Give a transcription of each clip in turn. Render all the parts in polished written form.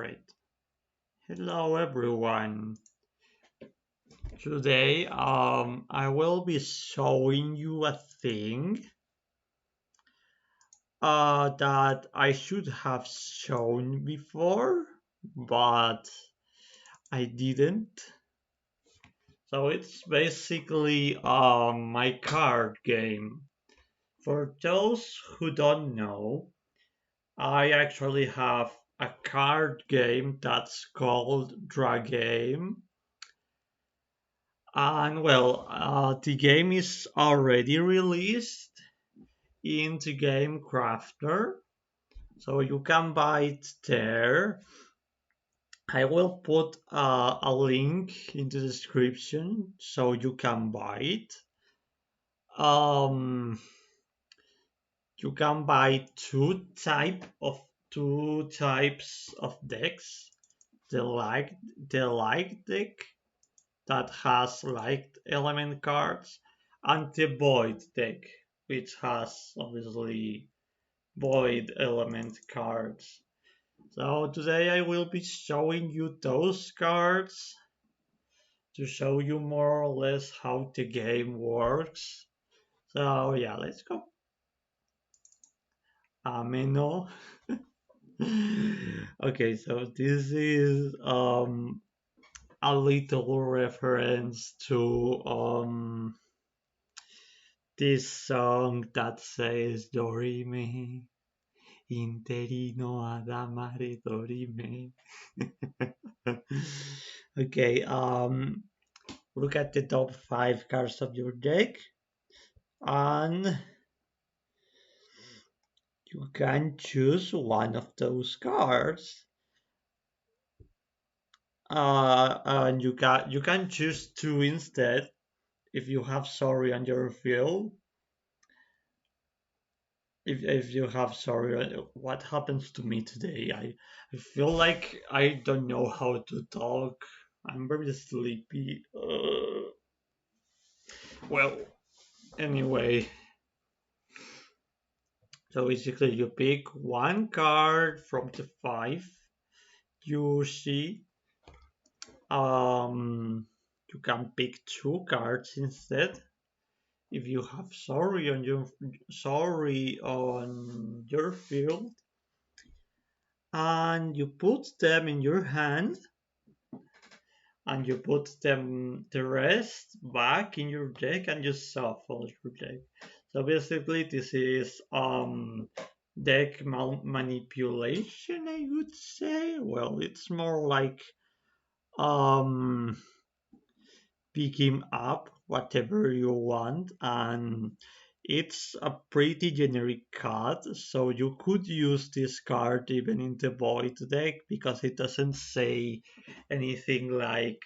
Great. Hello everyone. Today I will be showing you a thing that I should have shown before, but I didn't. So it's basically my card game. For those who don't know, I actually have a card game that's called Dragame. And well, the game is already released in the game Crafter, so you can buy it there. I will put a link in the description so you can buy it. Um, you can buy two types of decks. The light deck that has light element cards, and the void deck, which has obviously void element cards. So today I will be showing you those cards to show you more or less how the game works. So yeah, let's go. Ameno. Okay, so this is a little reference to this song that says Dorime, interino ad amare Dorime. Okay, look at the top five cards of your deck, and you can choose one of those cards. And you can choose two instead if you have sorry on your field. If you have sorry, what happens to me today? I feel like I don't know how to talk. I'm very sleepy. Well, anyway, so basically you pick one card from the five you see. You can pick two cards instead if you have sorry on your field, and you put them in your hand, and you put them the rest back in your deck, and you shuffle your deck. So basically, this is deck manipulation, I would say. Well, it's more like um picking up whatever you want, and it's a pretty generic card, so you could use this card even in the void deck because it doesn't say anything like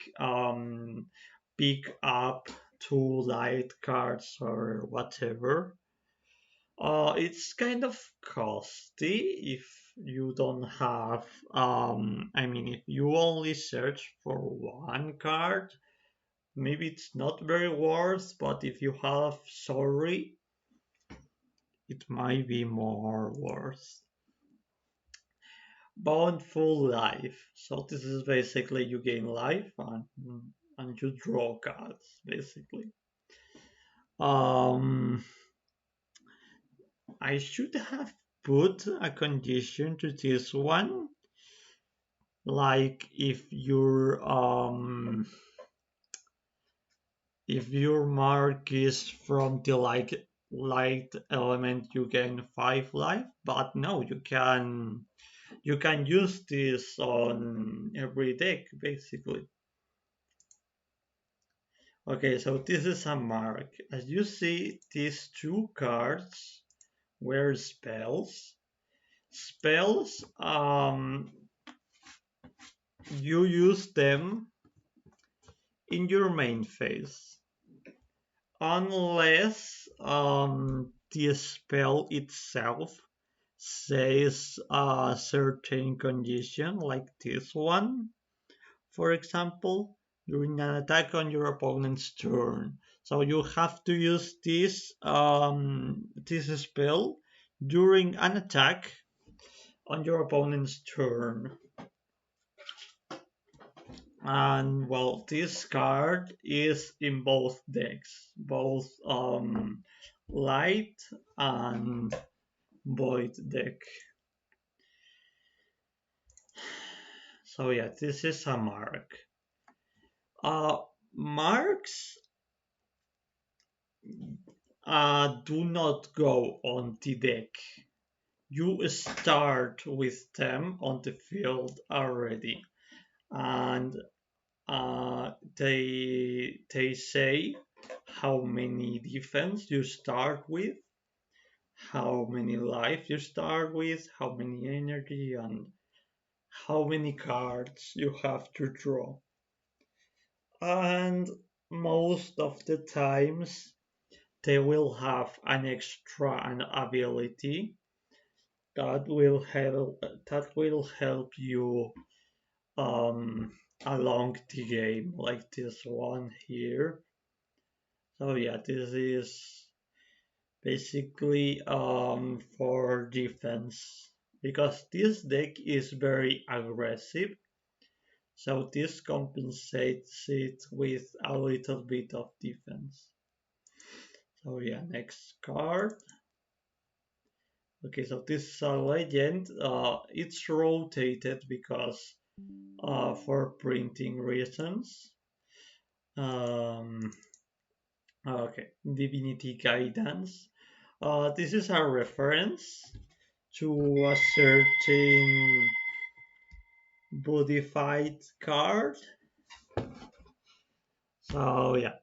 pick up two light cards or whatever. It's kind of costly if you don't have I mean, if you only search for one card, maybe it's not very worth, but if you have sorry, it might be more worth. Bountiful life. So this is basically you gain life and you draw cards basically. Um, I should have put a condition to this one, like if your mark is from the light element, you gain 5 life. But no, you can use this on every deck basically. Okay, so this is a mark. As you see, these two cards were spells. Spells, you use them in your main phase unless the spell itself says a certain condition, like this one, for example, during an attack on your opponent's turn. So you have to use this spell during an attack on your opponent's turn. And well, this card is in both decks, both light and void deck. So yeah, this is a mark. Marks do not go on the deck. You start with them on the field already, and they say how many defense you start with, how many life you start with, how many energy, and how many cards you have to draw. And most of the times they will have an extra an ability that will help you along the game, like this one here. So yeah, this is basically for defense because this deck is very aggressive. So this compensates it with a little bit of defense. So yeah, next card. Okay, so this is a legend. It's rotated because for printing reasons. Um, okay, Divinity Guidance. This is a reference to a certain modified card. So yeah,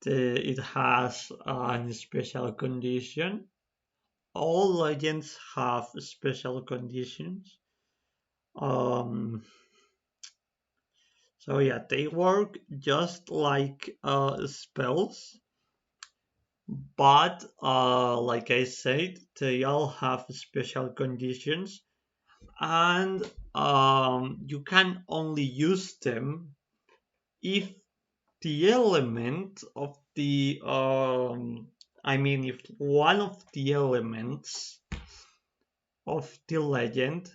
it has a special condition. All legends have special conditions. Um, so yeah, they work just like spells, but like I said, they all have special conditions, and you can only use them if the element of the I mean, if one of the elements of the legend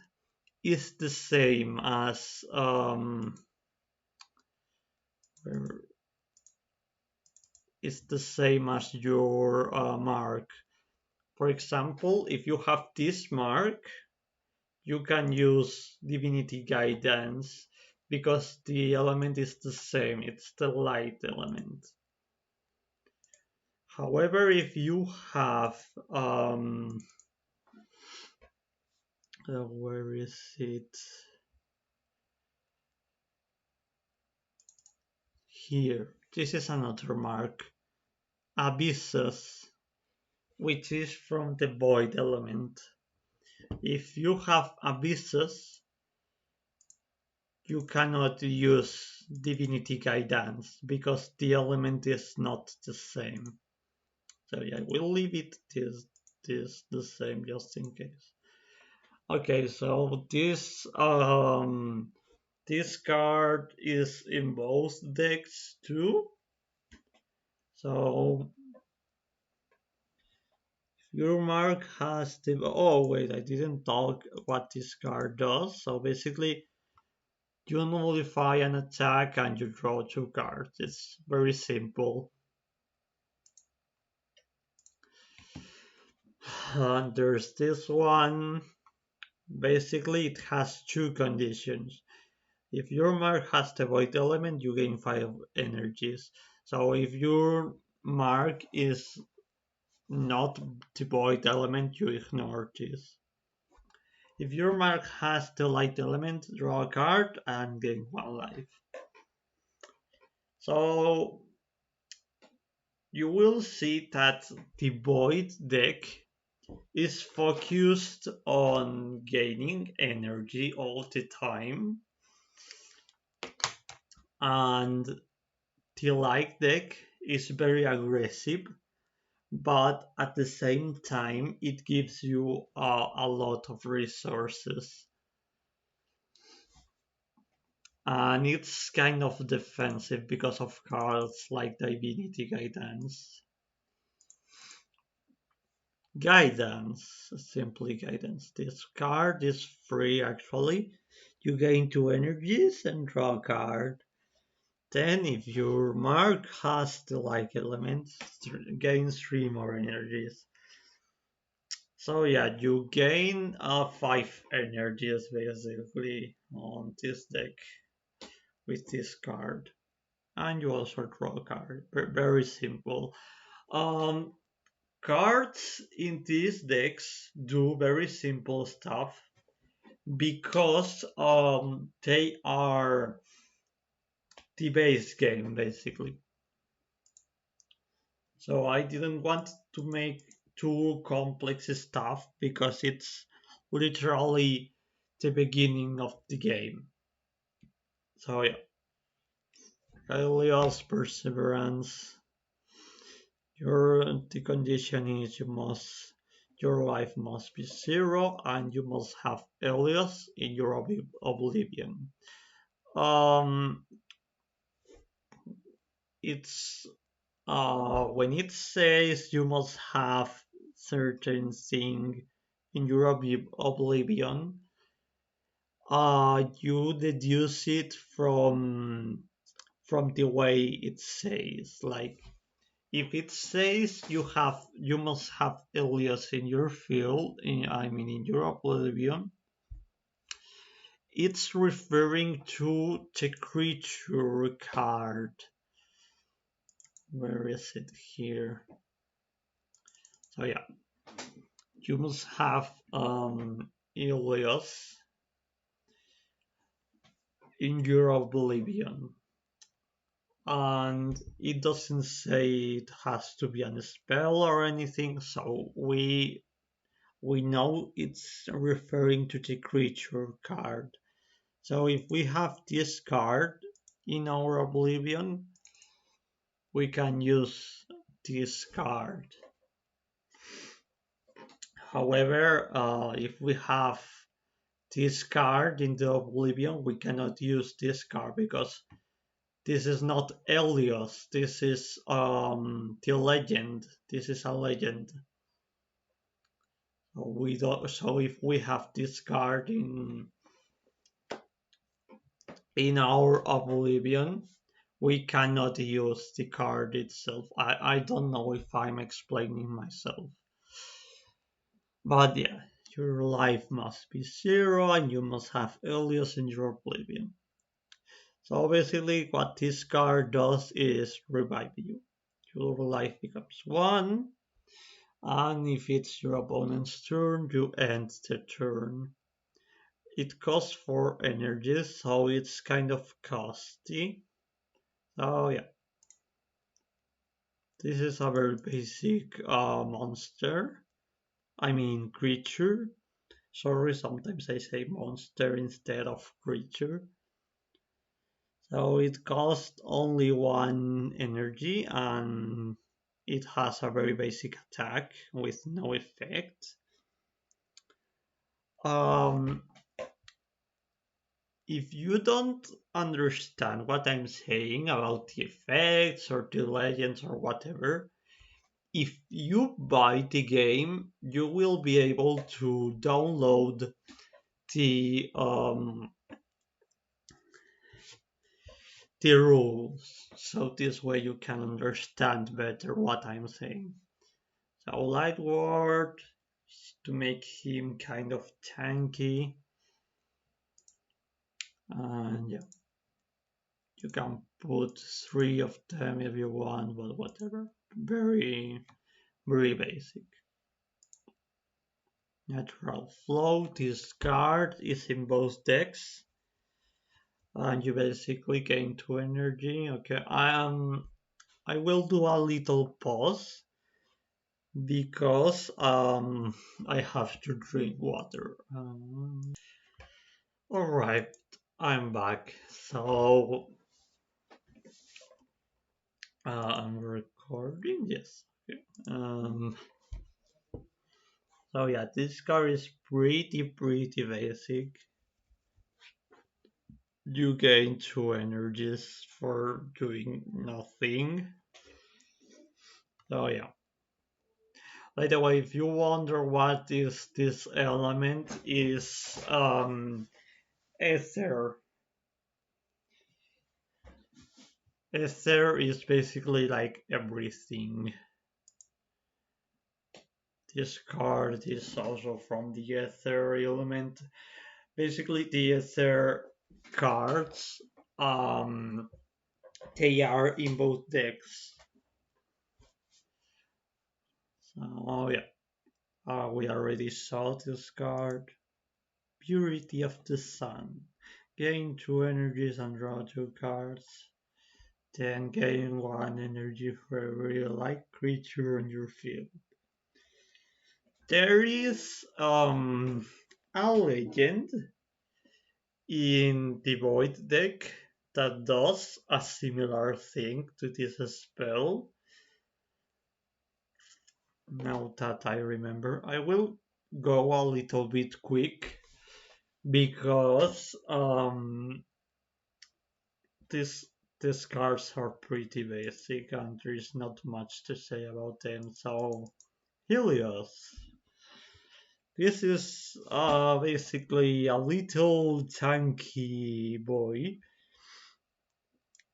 is the same as your mark. For example, if you have this mark, you can use Divinity Guidance because the element is the same. It's the light element. However, if you have where is it? Here. This is another mark. Abysses, which is from the void element. If you have abysses, you cannot use Divinity Guidance because the element is not the same. So yeah, we'll leave it this the same just in case. Okay, so this card is in both decks too. So your mark has the. Oh wait, I didn't talk what this card does. So basically, you nullify an attack and you draw two cards. It's very simple. And there's this one. Basically, it has two conditions. If your mark has the void element, you gain 5 energies. So if your mark is not the void element, you ignore this. If your mark has the light element, draw a card and gain 1 life. So you will see that the void deck is focused on gaining energy all the time, and the light deck is very aggressive, but at the same time it gives you a lot of resources, and it's kind of defensive because of cards like Divinity Guidance. Guidance, simply guidance. This card is free actually. You gain 2 energies and draw a card. Then, if your mark has the like element, gains 3 more energies. So yeah, you gain 5 energies basically on this deck with this card. And you also draw a card. Very simple. Um, Cards in these decks do very simple stuff because they are the base game basically. So I didn't want to make too complex stuff because it's literally the beginning of the game. So yeah, Helios Perseverance. The condition is your life must be 0 and you must have Helios in your oblivion. Um, it's when it says you must have certain thing in your oblivion, you deduce it from the way it says. Like if it says you must have Elias in your field, in your oblivion, it's referring to the creature card. Where is it here? So yeah, you must have Elias in your oblivion. And it doesn't say it has to be a spell or anything, so we know it's referring to the creature card. So if we have this card in our oblivion, we can use this card. However, if we have this card in the oblivion, we cannot use this card because this is not Elios. This is the legend. This is a legend. We don't, so if we have this card in our oblivion, we cannot use the card itself. I don't know if I'm explaining myself. But yeah, your life must be 0 and you must have Elios in your oblivion. So basically what this card does is revive you. Your life becomes 1, and if it's your opponent's turn, you end the turn. It costs 4 energies, so it's kind of costly. So yeah, this is a very basic monster. I mean creature. Sorry, sometimes I say monster instead of creature. So it costs only 1 energy and it has a very basic attack with no effect. Um, if you don't understand what I'm saying about the effects or the legends or whatever, if you buy the game, you will be able to download the the rules. So this way you can understand better what I'm saying. So light ward to make him kind of tanky. And yeah, you can put 3 of them if you want, but whatever. Very, very basic. Natural flow. This card is in both decks. And you basically gain 2 energy. Okay, I will do a little pause because I have to drink water. All right, I'm back. So I'm recording. Yes. Okay. So yeah, this card is pretty basic. You gain 2 energies for doing nothing. So yeah. By the way, if you wonder what is this element, is Ether. Ether is basically like everything. This card is also from the Ether element. Basically, the Ether cards, um, they are in both decks. So yeah, we already saw this card. Purity of the Sun. Gain 2 energies and draw 2 cards. Then gain 1 energy for every light creature on your field. There is a legend in the Void deck that does a similar thing to this spell. Now that I remember, I will go a little bit quick because this these cards are pretty basic and there is not much to say about them. So Helios. This is basically a little tanky boy.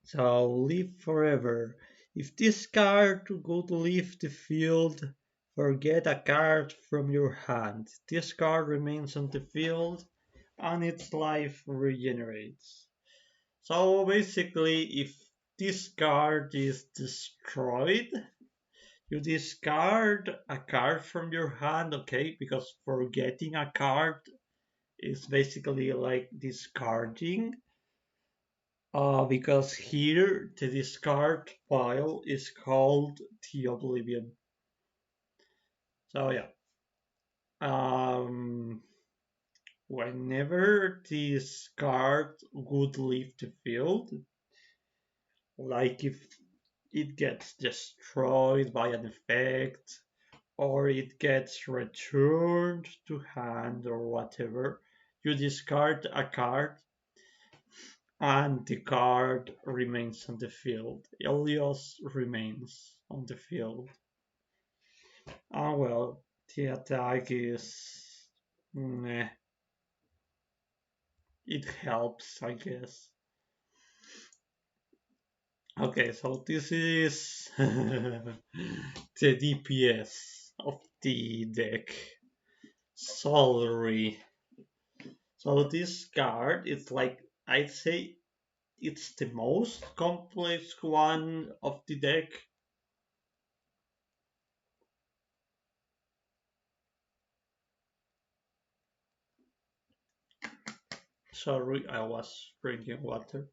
So live forever. If this card could leave the field, forget a card from your hand. This card remains on the field and its life regenerates. So basically, if this card is destroyed, you discard a card from your hand, okay? Because forgetting a card is basically like discarding. Because here the discard pile is called the Oblivion. So yeah, um, whenever this card would leave the field, like if it gets destroyed by an effect or it gets returned to hand or whatever, you discard a card and the card remains on the field. Elios remains on the field. Ah well, the attack is meh. It helps, I guess. Okay, so this is the DPS of the deck. Salary. So this card is like I'd say it's the most complex one of the deck. Sorry, I was drinking water.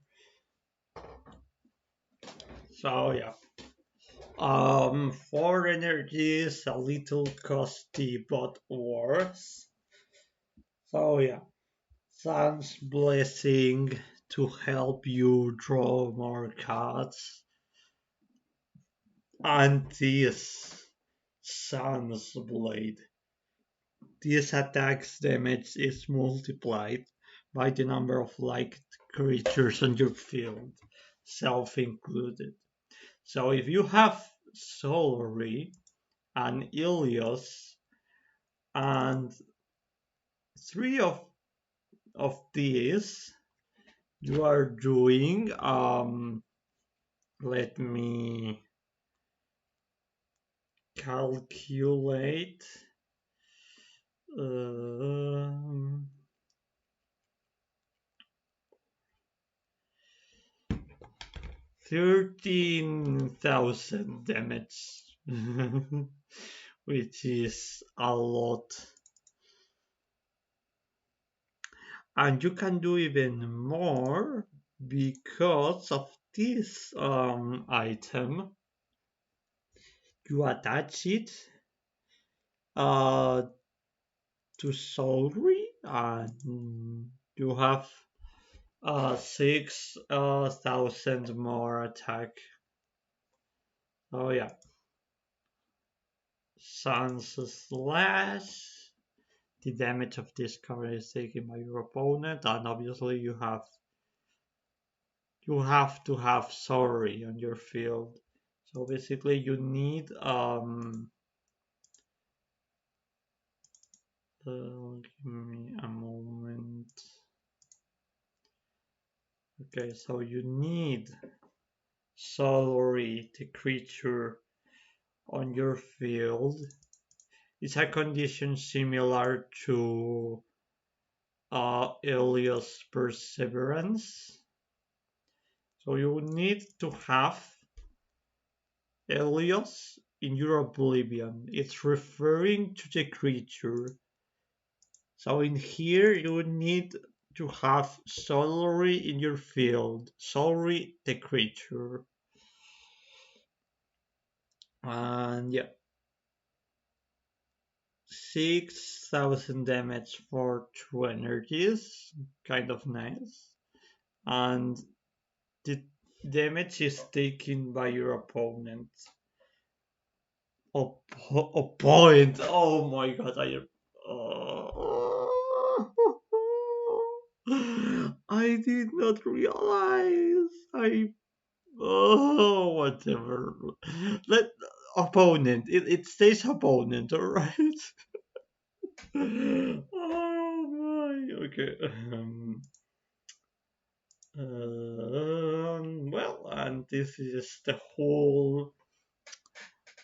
So yeah. 4 energies, a little costly but worse. So yeah. Sun's blessing to help you draw more cards. And this Sun's blade. This attack's damage is multiplied by the number of liked creatures on your field, self included. So if you have Solary and Ilios and 3 of these, you are doing let me calculate. Um, 13,000 damage, which is a lot. And you can do even more because of this item. You attach it uh, to Soulry and you have 6,000 more attack. Oh yeah, Sun's Slash. The damage of this card is taken by your opponent, and obviously you have to have Sorry on your field. So basically, you need give me a moment. Okay, so you need Salary, the creature on your field. It's a condition similar to Elios Perseverance. So you need to have Elios in your Oblivion. It's referring to the creature. So in here you need to have Salary in your field. Salary, the creature. And yeah, 6,000 damage for 2 energies. Kind of nice. And the damage is taken by your opponent. Opponent. Oh my god, I am. I did not realize. Whatever. Let opponent. It says opponent, alright? Oh my. Okay. Well, and this is the whole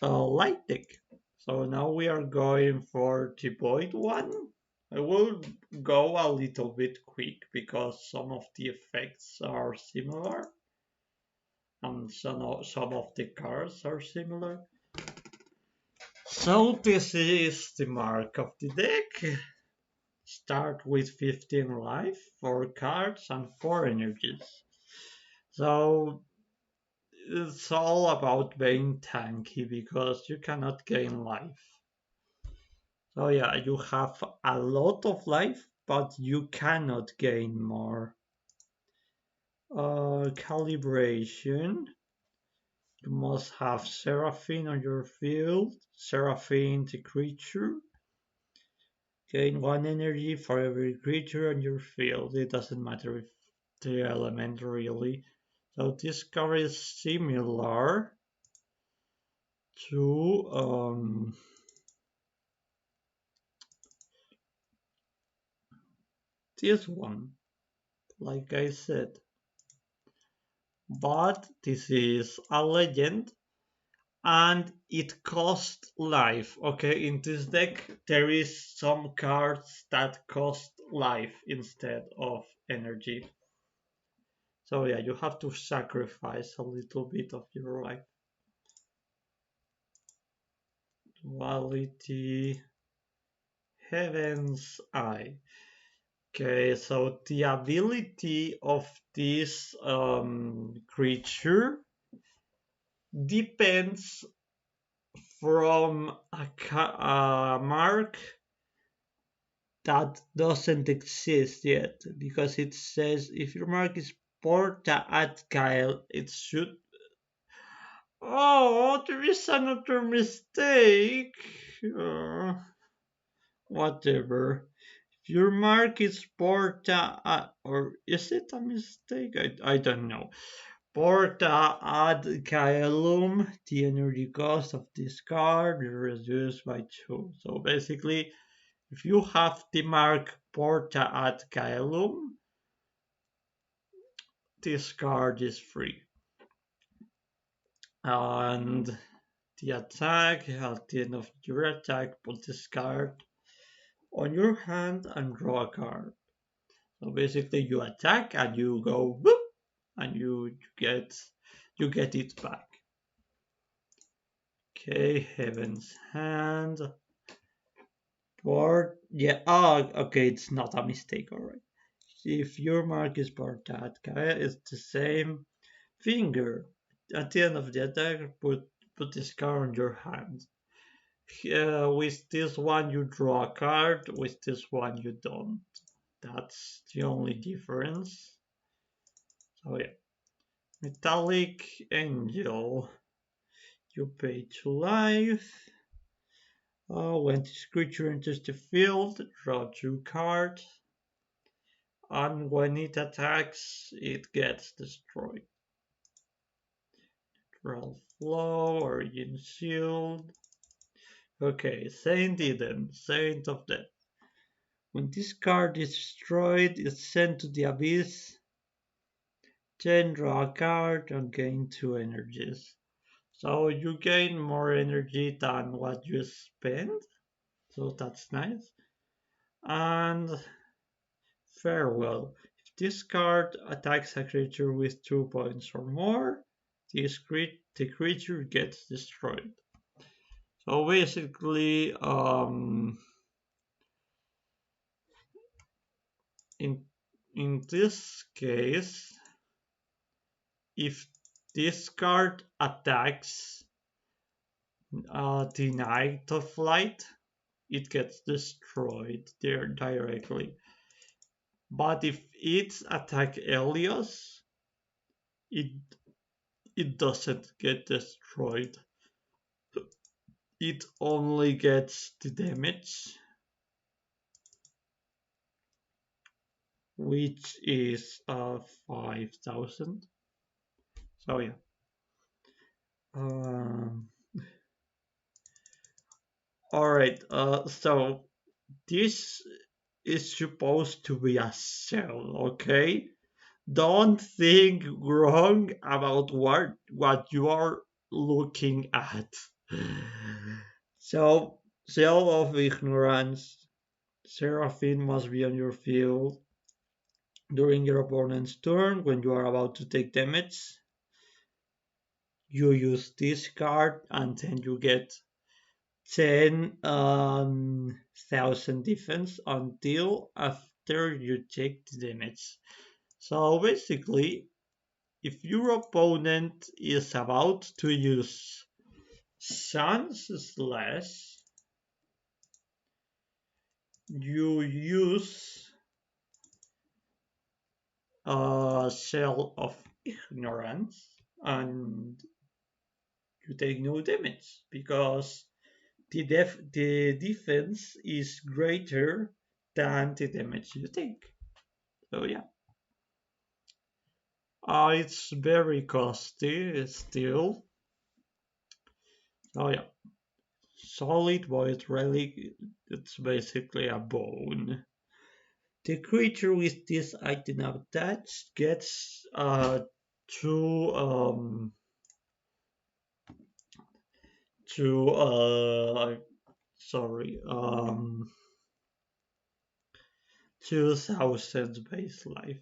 light deck. So now we are going for the void one. I will go a little bit quick because some of the effects are similar and some of the cards are similar. So this is the mark of the deck. Start with 15 life, 4 cards and 4 energies. So it's all about being tanky because you cannot gain life. So yeah, you have a lot of life, but you cannot gain more. Calibration. You must have Seraphine on your field. Seraphine, the creature. Gain 1 energy for every creature on your field. It doesn't matter if the element really. So this card is similar to this one, like I said. But this is a legend and it costs life. Okay, in this deck there is some cards that cost life instead of energy. So yeah, you have to sacrifice a little bit of your life. Duality, Heaven's Eye. Okay, so the ability of this creature depends from a mark that doesn't exist yet because it says if your mark is Porta at Kyle, it should. Oh, there is another mistake. Whatever. If your mark is Porta at, or is it a mistake? I don't know. Porta ad Caelum, the energy cost of this card is reduced by 2. So basically, if you have the mark Porta ad Caelum, this card is free. And the attack, at the end of your attack, put this card on your hand and draw a card. So basically, you attack and you go boop, and you get it back. Okay, Heaven's Hand. Board, yeah, okay, it's not a mistake, alright. If your mark is Bartatka, it's the same finger. At the end of the attack, put this card on your hand. With this one you draw a card, with this one you don't. That's the only difference. So yeah. Metallic Angel. You pay 2 life. When this creature enters the field, draw 2 cards. And when it attacks, it gets destroyed. Draw Flow, Origin Shield. Okay, Saint Eden, Saint of Death. When this card is destroyed, it's sent to the Abyss. Then draw a card and gain 2 energies. So you gain more energy than what you spend. So that's nice. And farewell. If this card attacks a creature with 2 points or more, the creature gets destroyed. So basically, in this case, if this card attacks the Knight of Light, it gets destroyed there directly. But if it's attack Elios, it it doesn't get destroyed. It only gets the damage, which is 5,000. So yeah. Um, all right. So this is supposed to be a cell, okay? Don't think wrong about what you are looking at. So, cell of ignorance. Seraphine must be on your field during your opponent's turn when you are about to take damage. You use this card and then you get 10,000 defense until after you take the damage. So basically, if your opponent is about to use Sun's Slash, you use a Shell of Ignorance and you take no damage because the defense is greater than the damage you take. So yeah, it's very costly still. Oh yeah, solid void relic. It's basically a bone. The creature with this item attached gets two two sorry 2,000 base life,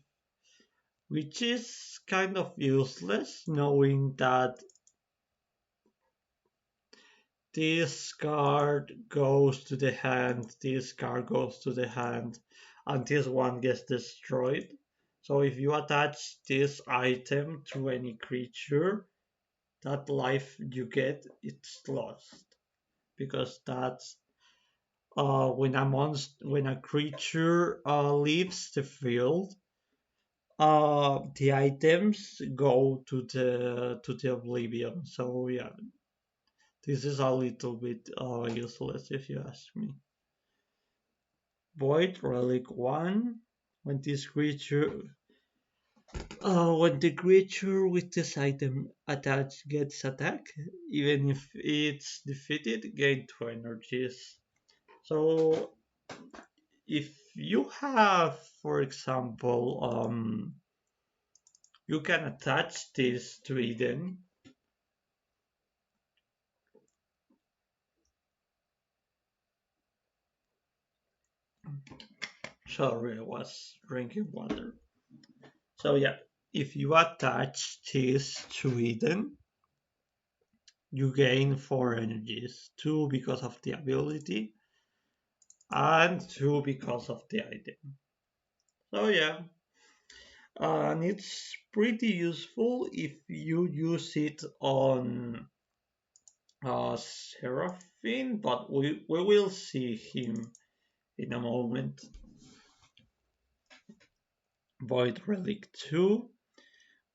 which is kind of useless knowing that this card goes to the hand, this card goes to the hand, and this one gets destroyed. So if you attach this item to any creature, that life you get it's lost because that's when a creature leaves the field, the items go to the oblivion. So yeah, this is a little bit useless if you ask me. Void Relic 1. When this creature when the creature with this item attached gets attacked, even if it's defeated, gain 2 energies. So if you have, for example, you can attach this to Eden. Sorry, I was drinking water. So yeah, if you attach this to Eden, you gain 4 energies. 2 because of the ability, and 2 because of the item. So yeah, and it's pretty useful if you use it on Seraphine, but we will see him in a moment. Void Relic 2.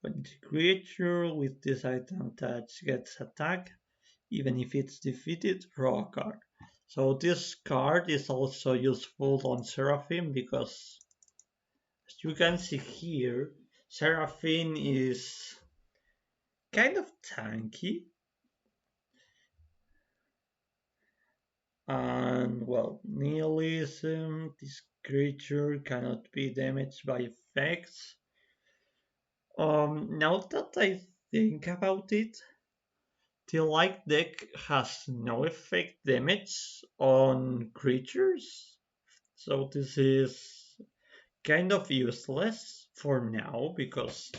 When the creature with this item attached gets attacked, even if it's defeated, draw a card. So this card is also useful on Seraphine because, as you can see here, Seraphine is kind of tanky. And well, nihilism, this creature cannot be damaged by effects. Now that I think about it, the light deck has no effect damage on creatures, so this is kind of useless for now because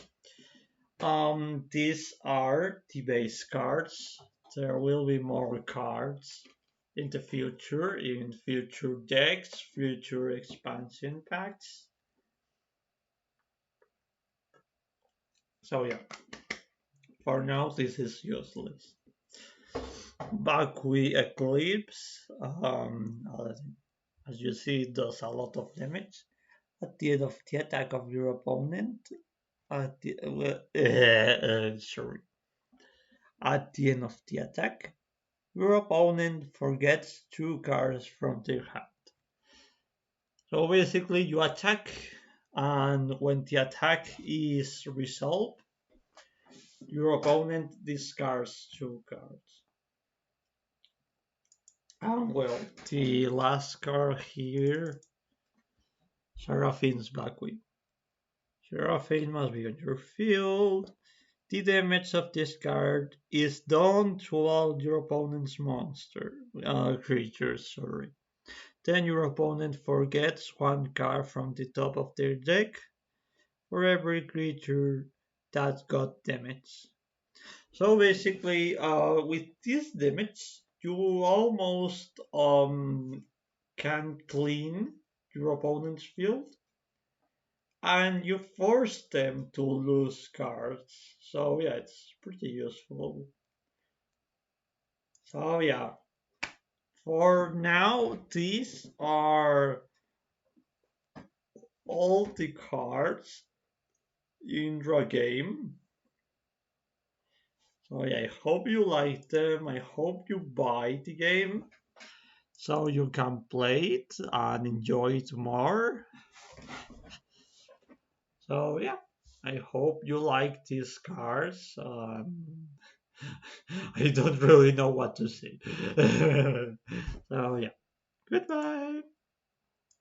these are the base cards. There will be more cards in the future, in future decks, future expansion packs. So yeah, for now this is useless. Bakui Eclipse, as you see, it does a lot of damage at the end of the attack of your opponent. At the sorry, at the end of the attack, your opponent forgets two cards from their hand. So basically, you attack, and when the attack is resolved, your opponent discards two cards. And well, the last card here, Seraphine's Bakui. Seraphine must be on your field. The damage of this card is done to all your opponent's creatures. Sorry. Then your opponent forgets one card from the top of their deck for every creature that got damage. So basically, with this damage, you almost can clean your opponent's field, and you force them to lose cards. So yeah, it's pretty useful. So yeah, for now, these are all the cards in Dragame. So yeah, I hope you like them. I hope you buy the game so you can play it and enjoy it more. So yeah, I hope you like these cards. I don't really know what to say. So yeah, goodbye.